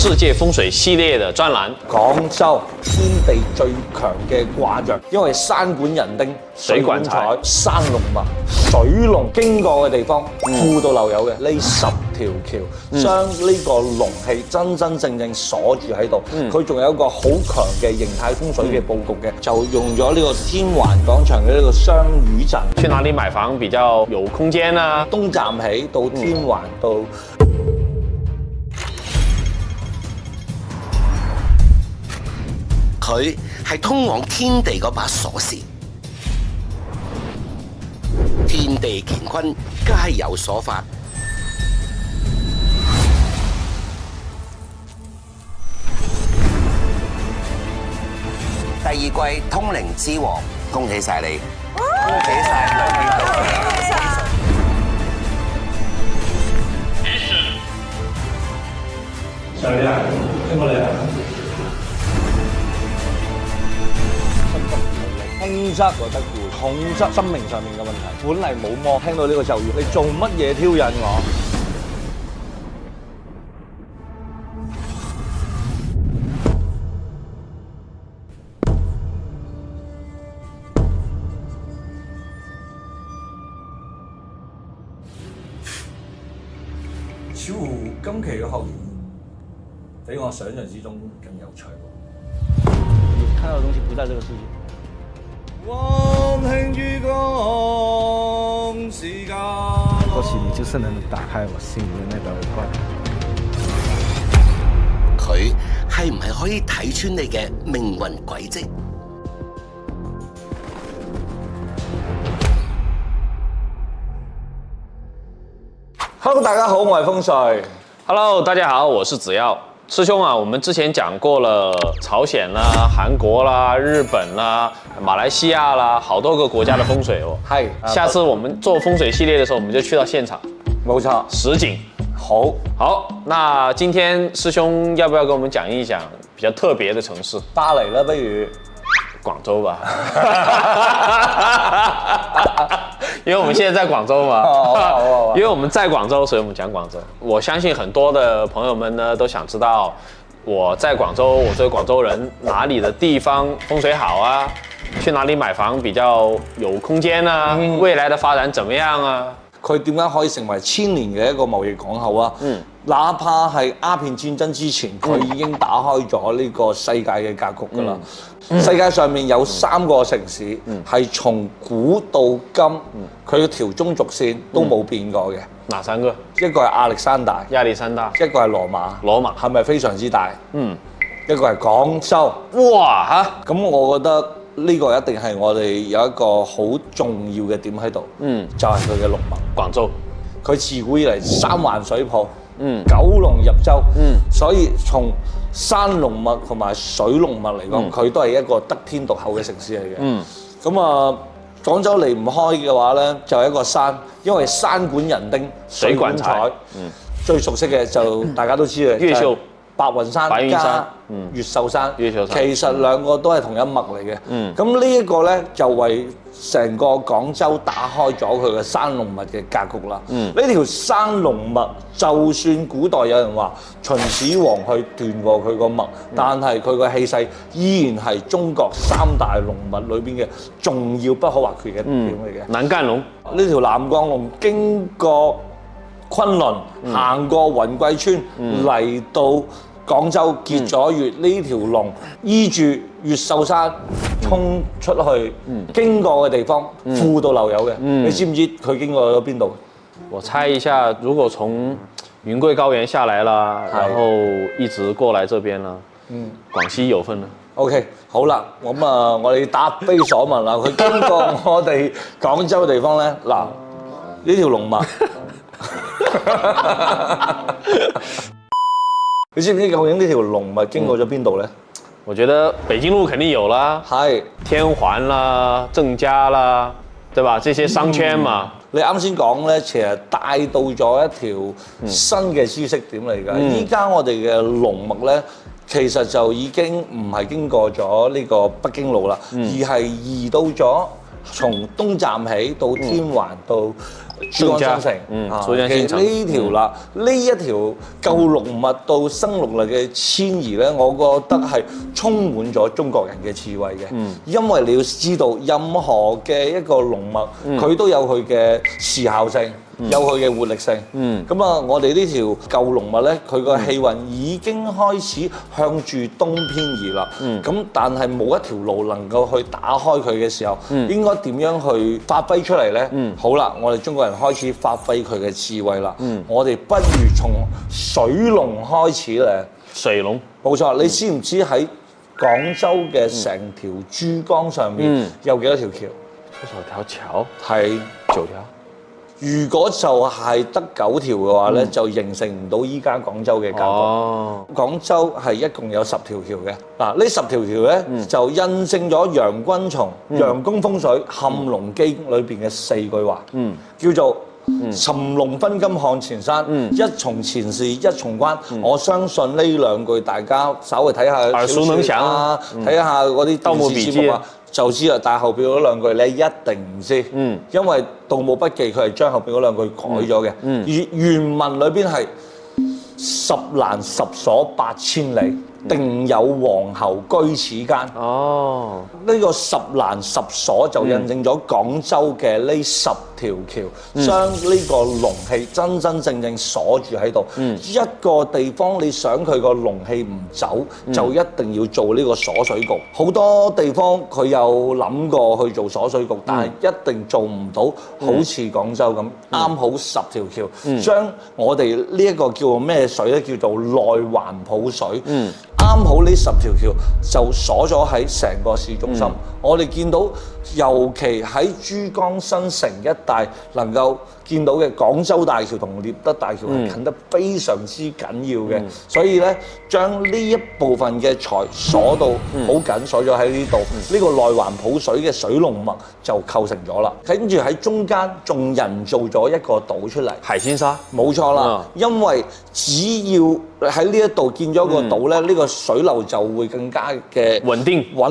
世界風水系列的專欄。廣州天地最強嘅卦象，因為山管人丁，水管財，山龍脈，水龍經過嘅地方，富到漏油嘅。呢10條橋將呢個龍氣真真正正鎖住喺度。佢仲有一個好強嘅形態風水嘅佈局嘅，就用咗呢個天環廣場嘅呢個雙魚陣。去哪裡買房比較有空間啊？東站起到天環到。佢係通往天地嗰把鎖匙，天地乾坤皆有所發。第二季通靈之王，恭喜晒你！恭喜晒兩邊導演。上嚟啊！聽過你啊！空則覺得攰，重則生命上面嘅問題。本嚟冇魔，聽到呢個咒語，你做乜嘢挑釁我？似乎今期嘅後面比我想象之中更有趣喎。你看到的東西不在這個世界。或許你就是能打開我心裏的那道關。佢係唔係可以睇穿你嘅命運軌跡？Hello， 大家好，我係風水。Hello， 大家好，我是子耀。師兄啊，我們之前講過了朝鮮啦、韓國啦、日本啦、馬來西亞啦，好多個國家的風水哦。係，下次我們做風水系列的時候，我們就去到現場。冇錯，實景。好，好，那今天師兄要不要跟我們講一講比較特別的城市？巴黎啦，不如廣州吧。因為我們現在在廣州嘛，因為我們在廣州，所以我們講廣州。我相信很多的朋友們呢都想知道，我在廣州，我作為廣州人，哪裡的地方風水好啊？去哪裡買房比較有空間啊？未來的發展怎麼樣啊？佢點解可以成為1000年嘅一個貿易港口啊？哪怕係鴉片戰爭之前，佢已經打開咗呢個世界嘅格局㗎啦。世界上面有3個城市係從古到今，佢嘅條中軸線都冇變過嘅。哪3個？一個係亞歷山大，亞歷山大。一個係羅馬。羅馬係咪非常之大？一個係廣州。哇嚇！咁我覺得呢個一定係我哋有一個好重要嘅點喺度。就係佢嘅龍脈。廣州，佢自古以嚟3環水抱。九龍入州，所以從山龍脈同埋水龍脈嚟講，佢都係一個得天獨厚嘅城市嚟嘅。咁啊，廣州離唔開嘅話咧，就係一個山，因為山管人丁，水管財。最熟悉嘅就大家都知嘅，越秀、白雲山加越秀山，其實2個都係同一脈嚟嘅。咁呢一個咧就為成個廣州打開咗佢嘅山龍脈嘅格局啦。呢條山龍脈，就算古代有人話秦始皇去斷過佢個脈，但係佢個氣勢依然係中國3大龍脈裏邊嘅重要不可或缺嘅點嚟嘅。南贛龍呢條南贛龍經過昆侖，行過雲貴村嚟到廣州結咗穴，呢條龍依住越秀山衝出去，經過嘅地方富到漏油嘅。你知唔知佢經過咗邊度？我猜一下，如果從雲貴高原下來啦，然後一直過來這邊啦，廣西有份啦。OK， 好啦，咁啊，我哋答非所問啦。佢經過我哋廣州嘅地方咧，嗱，呢條龍脈。你知唔知究竟呢條龍脈經過咗邊度咧？我覺得北京路肯定有啦，係天環啦、鄭家啦，對吧？這些商圈嘛。你啱先講咧，其實帶到咗一條新嘅知識點嚟㗎。依家我哋嘅龍脈咧，其實就已經唔係經過咗呢個北京路啦，而係移到咗從東站起到天環到珠江新城，珠江新城其實呢條啦，呢一條舊龍脈到新龍脈嘅遷移咧，我覺得係充滿咗中國人嘅智慧嘅。因為你要知道，任何嘅一個龍脈，佢都有佢嘅時效性。有佢嘅活力性，咁啊，我哋呢條舊龍脈咧，佢個氣運已經開始向住東偏移啦。咁但係冇一條路能夠去打開佢嘅時候，應該點樣去發揮出嚟咧？好啦，我哋中國人開始發揮佢嘅智慧啦。我哋不如從水龍開始咧。水龍，冇錯，你知唔知喺廣州嘅成條珠江上面有幾多條橋？多少條橋？係9條。如果就係得9條嘅話咧，就形成唔到依家廣州嘅格局。廣州係一共有10條橋嘅。嗱，呢10條橋咧就印證咗楊君松《楊公風水撼龍經》裏邊嘅4句話，叫做尋龍分金看前山，一重前事一重關。我相信呢2句大家稍微睇下耳熟能詳啊，睇下嗰啲盜墓筆記啊。就知啦，但係後邊嗰2句你一定唔知，因為《盜墓筆記》佢係將後邊嗰2句改咗嘅。原文裏邊係10欄10所8千里，定有皇后居此間。呢個10欄10所就印證咗廣州嘅呢10條橋，將呢個龍氣真真正正鎖住喺度。一個地方你想佢個龍氣唔走，就一定要做呢個鎖水局。好多地方佢有諗過去做鎖水局，但係一定做唔到，好似廣州咁啱好10條橋，將我哋呢一個叫做咩水咧，叫做內環抱水。啱好呢10條橋就鎖咗喺成個市中心。我哋見到，尤其喺珠江新城一帶，能夠見到嘅廣州大橋同獵德大橋係近得非常之緊要嘅。所以咧，將呢一部分嘅財鎖到好緊，鎖咗喺呢度。呢個內環抱水嘅水龍脈就構成咗啦。跟住喺中間仲人造咗一個島出嚟，海心沙。冇錯啦，因為只要喺呢一度建咗個島咧，呢個水流就會更加嘅穩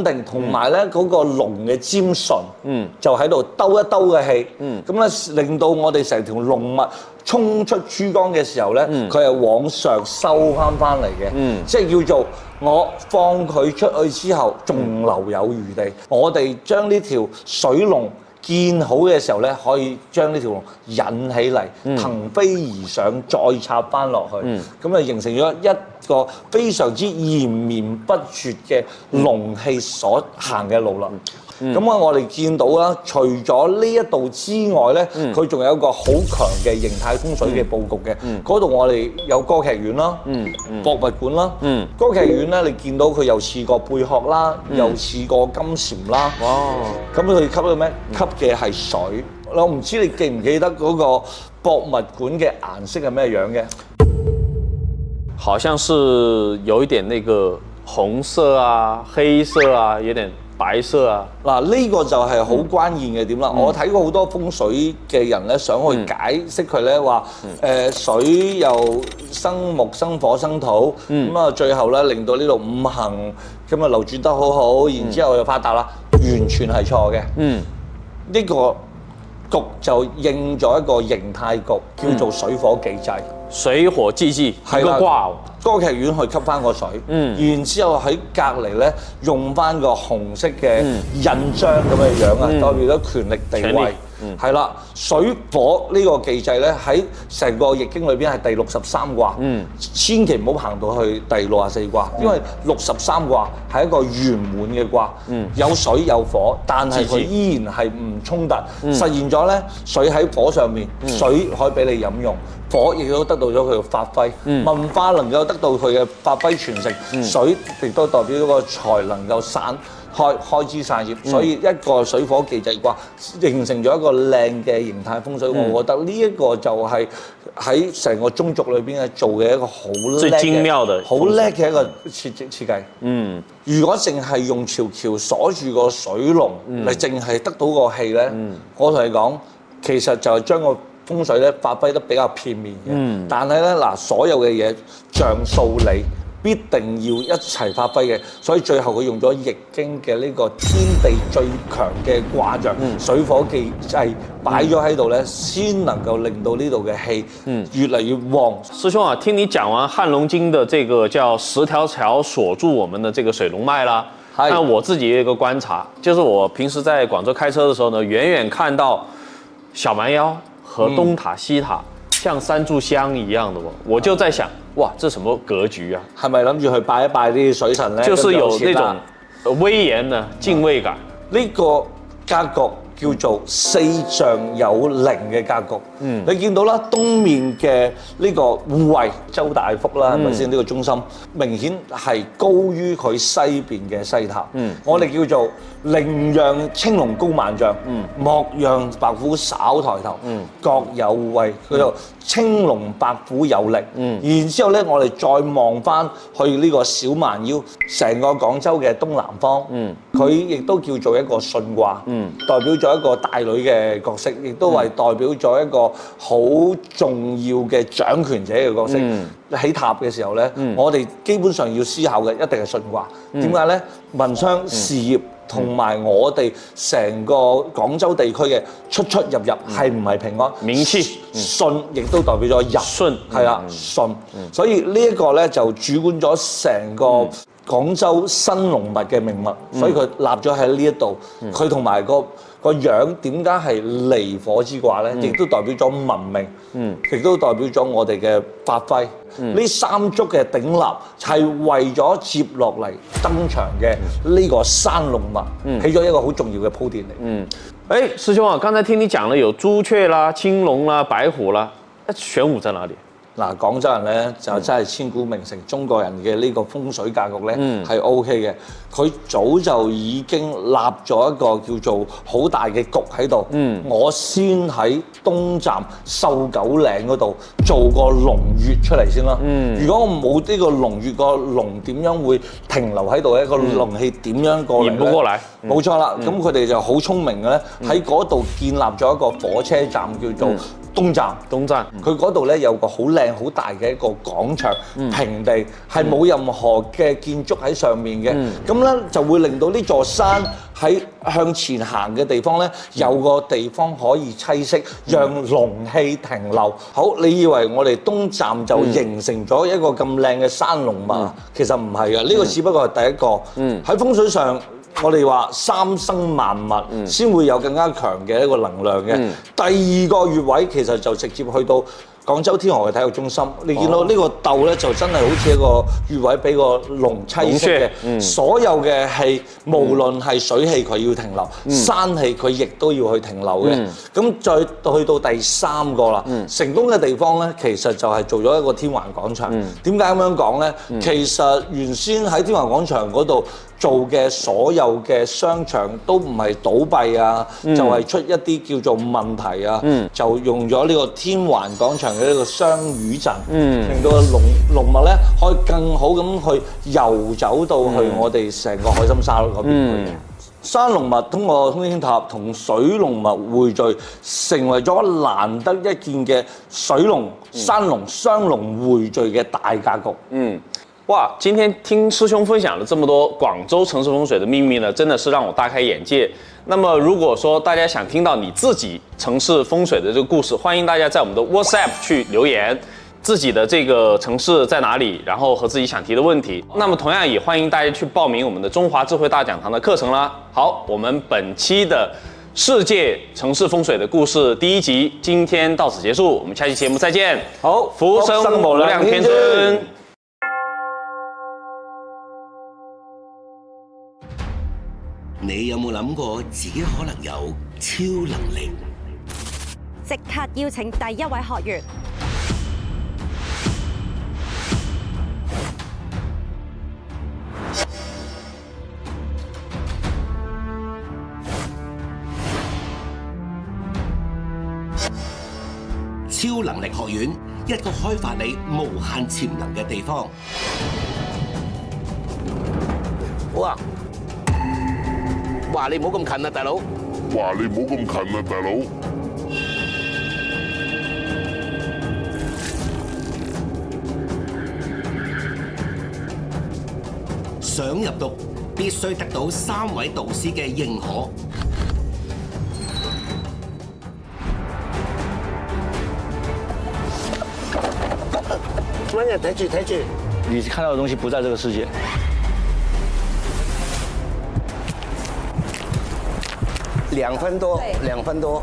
定，同埋咧嗰個龍嘅尖唇，就喺度兜一兜嘅氣，咁咧令到我哋成條龍脈衝出珠江嘅時候咧，佢係往上收翻嚟嘅，即係叫做我放佢出去之後，仲留有餘地。我哋將呢條水龍建好嘅時候咧，可以將呢條龍引起嚟，騰飛而上，再插翻落去，咁啊形成咗一個非常之延綿不絕嘅龍氣所行嘅路啦。咁我哋見到啦，除咗呢一度之外咧，佢仲有一個好強嘅形態風水嘅佈局嘅。嗰度我哋有歌劇院啦，博物館啦。歌劇院咧，你見到佢又似個貝殼啦，又似個金蟬啦。咁佢吸到咩？吸嘅係水。我唔知你記唔記得嗰個博物館嘅顏色係咩樣嘅？好像是有一點那個紅色啊、黑色啊，有點白色啊。嗱，呢個就係好關鍵嘅點啦。我睇過好多風水嘅人咧，想去解釋佢咧，話水又生木、生火、生土，咁啊最後咧令到呢度五行咁啊流轉得好好，然之後又發達啦，完全係錯嘅。呢個局就應咗一個形態局，叫做水火既濟。水火既濟係個卦，歌劇院去吸翻個水，然之後喺隔離咧用翻個紅色嘅印章咁嘅樣啊，代表咗權力地位。係啦，水火呢個既濟咧喺成個易經裏邊係第63卦，千祈唔好行到去第64卦，因為63卦係一個圓滿嘅卦，有水有火，但係佢依然係唔衝突，實現咗咧水喺火上面，水可以俾你飲用。火亦都得到咗佢嘅發揮，文化能夠得到佢嘅發揮傳承，水亦都代表咗個財能夠開枝散葉，所以一個水火既濟卦形成咗一個靚嘅形態風水。我覺得呢一個就係喺成個宗族裏邊係做嘅一個好叻嘅、好叻嘅一個設計。如果淨係用條橋鎖住個水龍嚟淨係得到個氣咧，我同你講，其實就係將個風水咧發揮得比較片面嘅，但係咧嗱，所有嘅嘢象數理，必定要一齊發揮嘅，所以最後佢用咗易經嘅呢個天地最強嘅卦象水火既濟擺咗喺度咧，先能夠令到呢度嘅氣越嚟越旺。師兄啊，聽你講完《漢龍經》的這個叫10條橋鎖住我們的這個水龍脈啦。那我自己有一個觀察，就是我平時在廣州開車的時候呢，遠遠看到小蠻腰和東塔西塔像3炷香一樣的我就在想，哇，這什麼格局啊？係咪諗住去拜一拜啲水神咧？就是有那種威嚴的敬畏感。呢個格局叫做四象有靈嘅格局。你見到啦，東面嘅呢個護衛周大福啦，係咪先？呢個中心明顯係高於佢西邊嘅西塔。我哋叫做寧讓青龍高萬丈，莫讓白虎稍抬頭。各有護衛，叫做青龍白虎有力。然之後咧，我哋再望翻去呢個小蠻腰，成個廣州嘅東南方，佢亦都叫做一個巽卦，代表咗一個大女嘅角色，亦都係代表咗一個好重要嘅掌權者嘅角色。起塔嘅時候咧，我哋基本上要思考嘅一定係巽卦。點解咧？民商事業同埋我哋成個廣州地區嘅出出入入係唔係平安？名氣巽亦都代表咗入，巽係啦，巽。所以呢一個咧就主管咗成個廣州新龍脈嘅命脈，所以佢立咗喺呢一度。佢同埋個樣點解係離火之卦咧？亦都代表咗文明，亦都代表咗我哋嘅發揮。呢三足嘅鼎立係為咗接落嚟登場嘅呢個山龍脈起咗一個好重要嘅鋪墊嚟。師兄啊，剛才聽你講了有朱雀啦、青龍啦、白虎啦，玄武在哪裡？嗱，廣州人咧就真係千古名城，中國人嘅呢個風水格局咧係 OK 嘅。佢早就已經立咗一個叫做好大嘅局喺度。我先喺東站瘦狗嶺嗰度做個龍穴出嚟先啦。如果我冇呢個龍穴，個龍點樣會停留喺度咧？個龍氣點樣過嚟咧？延不過嚟。冇錯啦，咁佢哋就好聰明嘅咧，喺嗰度建立咗一個火車站叫做東站。佢嗰度咧有個好靚好大嘅一個廣場，平地係冇任何嘅建築喺上面嘅。咁咧就會令到呢座山喺向前行嘅地方咧，有個地方可以棲息，讓龍氣停留。好，你以為我哋東站就形成咗一個咁靚嘅山龍脈？其實唔係嘅，呢個只不過係第一個。喺風水上，我哋話三生萬物先會有更加強嘅一個能量嘅。第二個穴位其實就直接去到廣州天河嘅體育中心，你見到呢個竇咧就真係好似一個穴位俾個龍棲息嘅。所有嘅氣，無論係水氣佢要停留，山氣佢亦都要去停留嘅。咁再去到第三個啦，成功嘅地方咧，其實就係做咗一個天環廣場。點解咁樣講咧？其實原先喺天環廣場嗰度做嘅所有嘅商場都唔係倒閉啊，就係出一啲叫做問題啊，就用咗呢個天環廣場嘅呢個雙魚陣，令到個龍脈咧可以更好咁去遊走到去我哋成個海心沙嗰邊去。山龍脈通過通天塔同水龍脈匯聚，成為咗難得一見嘅水龍、山龍雙龍匯聚嘅大格局。哇！今天聽師兄分享了這麼多廣州城市風水的秘密呢，真的是讓我大開眼界。那麼如果說大家想聽到你自己城市風水的這個故事，歡迎大家在我們的 WhatsApp 去留言，自己的這個城市在哪裡，然後和自己想提的問題。那麼同樣也歡迎大家去報名我們的中華智慧大講堂的課程啦。好，我們本期的世界城市風水的故事第一集今天到此結束，我們下期節目再見。好，福生無量天尊。你有冇諗過自己可能有超能力？即刻邀請第一位學員。超能力學院，一個開發你無限潛能嘅地方。哇！哇！你唔好咁近啊，大佬！哇！你唔好咁近啊，大佬！想入讀，必須得到3位導師嘅認可。慢點，睇住睇住。你看到的東西不在這個世界。2分多，2分多。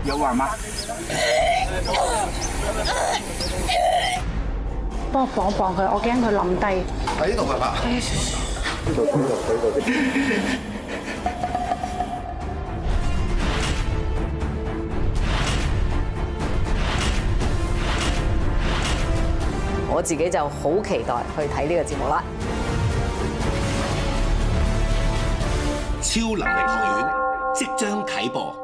有玩嗎？幫我綁一綁佢，我驚佢冧低。喺呢度係嘛？呢度。我自己就好期待去睇呢個節目啦！超能力學院即將啟播。